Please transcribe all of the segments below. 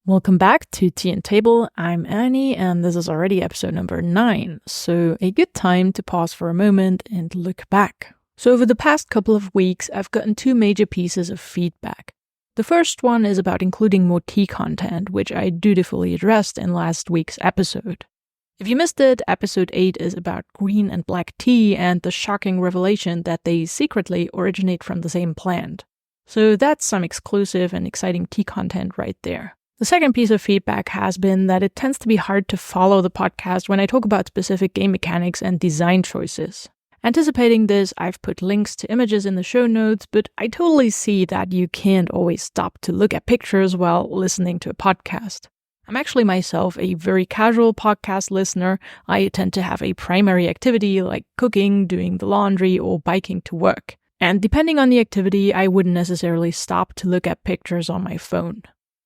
Welcome back to Tea and Table. I'm Annie, and this is already episode number 9, so a good time to pause for a moment and look back. So over the past couple of weeks, I've gotten 2 major pieces of feedback. The first one is about including more tea content, which I dutifully addressed in last week's episode. If you missed it, episode 8 is about green and black tea and the shocking revelation that they secretly originate from the same plant. So that's some exclusive and exciting tea content right there. The second piece of feedback has been that it tends to be hard to follow the podcast when I talk about specific game mechanics and design choices. Anticipating this, I've put links to images in the show notes, but I totally see that you can't always stop to look at pictures while listening to a podcast. I'm actually myself a very casual podcast listener. I tend to have a primary activity like cooking, doing the laundry, or biking to work. And depending on the activity, I wouldn't necessarily stop to look at pictures on my phone.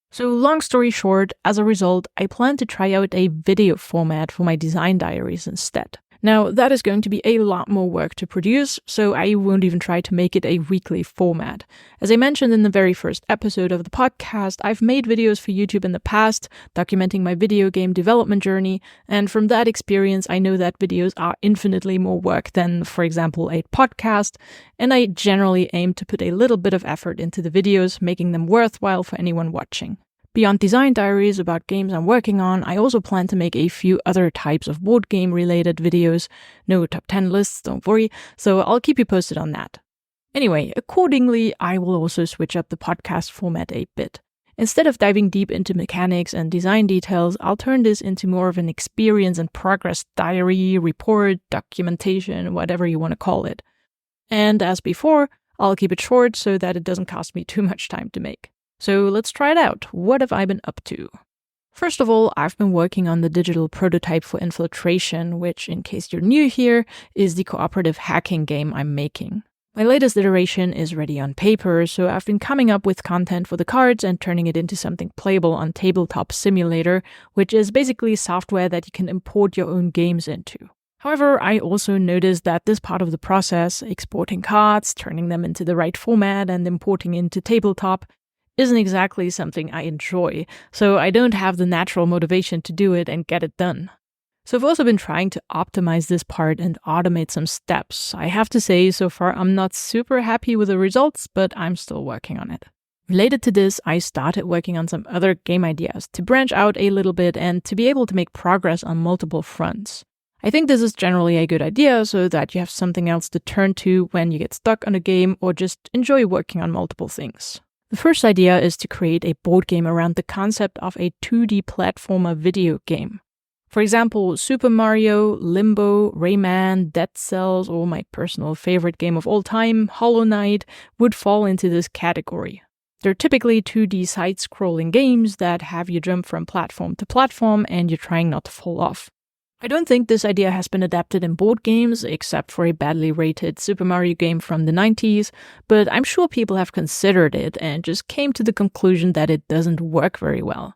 So long story short, as a result, I plan to try out a video format for my design diaries instead. Now, that is going to be a lot more work to produce, so I won't even try to make it a weekly format. As I mentioned in the very first episode of the podcast, I've made videos for YouTube in the past, documenting my video game development journey, and from that experience, I know that videos are infinitely more work than, for example, a podcast, and I generally aim to put a little bit of effort into the videos, making them worthwhile for anyone watching. Beyond design diaries about games I'm working on, I also plan to make a few other types of board game related videos. No top 10 lists, don't worry, so I'll keep you posted on that. Anyway, accordingly, I will also switch up the podcast format a bit. Instead of diving deep into mechanics and design details, I'll turn this into more of an experience and progress diary, report, documentation, whatever you want to call it. And as before, I'll keep it short so that it doesn't cost me too much time to make. So let's try it out. What have I been up to? First of all, I've been working on the digital prototype for Infiltration, which, in case you're new here, is the cooperative hacking game I'm making. My latest iteration is ready on paper, so I've been coming up with content for the cards and turning it into something playable on Tabletop Simulator, which is basically software that you can import your own games into. However, I also noticed that this part of the process, exporting cards, turning them into the right format, and importing into Tabletop, isn't exactly something I enjoy, so I don't have the natural motivation to do it and get it done. So I've also been trying to optimize this part and automate some steps. I have to say, so far I'm not super happy with the results, but I'm still working on it. Related to this, I started working on some other game ideas to branch out a little bit and to be able to make progress on multiple fronts. I think this is generally a good idea so that you have something else to turn to when you get stuck on a game or just enjoy working on multiple things. The first idea is to create a board game around the concept of a 2D platformer video game. For example, Super Mario, Limbo, Rayman, Dead Cells, or my personal favorite game of all time, Hollow Knight, would fall into this category. They're typically 2D side-scrolling games that have you jump from platform to platform and you're trying not to fall off. I don't think this idea has been adapted in board games, except for a badly rated Super Mario game from the 90s, but I'm sure people have considered it and just came to the conclusion that it doesn't work very well.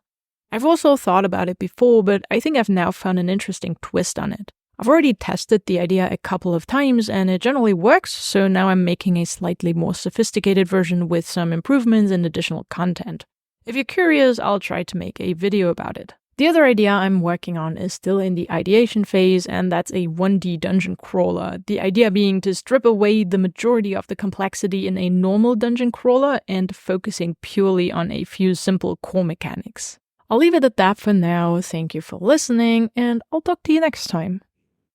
I've also thought about it before, but I think I've now found an interesting twist on it. I've already tested the idea a couple of times and it generally works, so now I'm making a slightly more sophisticated version with some improvements and additional content. If you're curious, I'll try to make a video about it. The other idea I'm working on is still in the ideation phase, and that's a 1D dungeon crawler. The idea being to strip away the majority of the complexity in a normal dungeon crawler and focusing purely on a few simple core mechanics. I'll leave it at that for now. Thank you for listening, and I'll talk to you next time.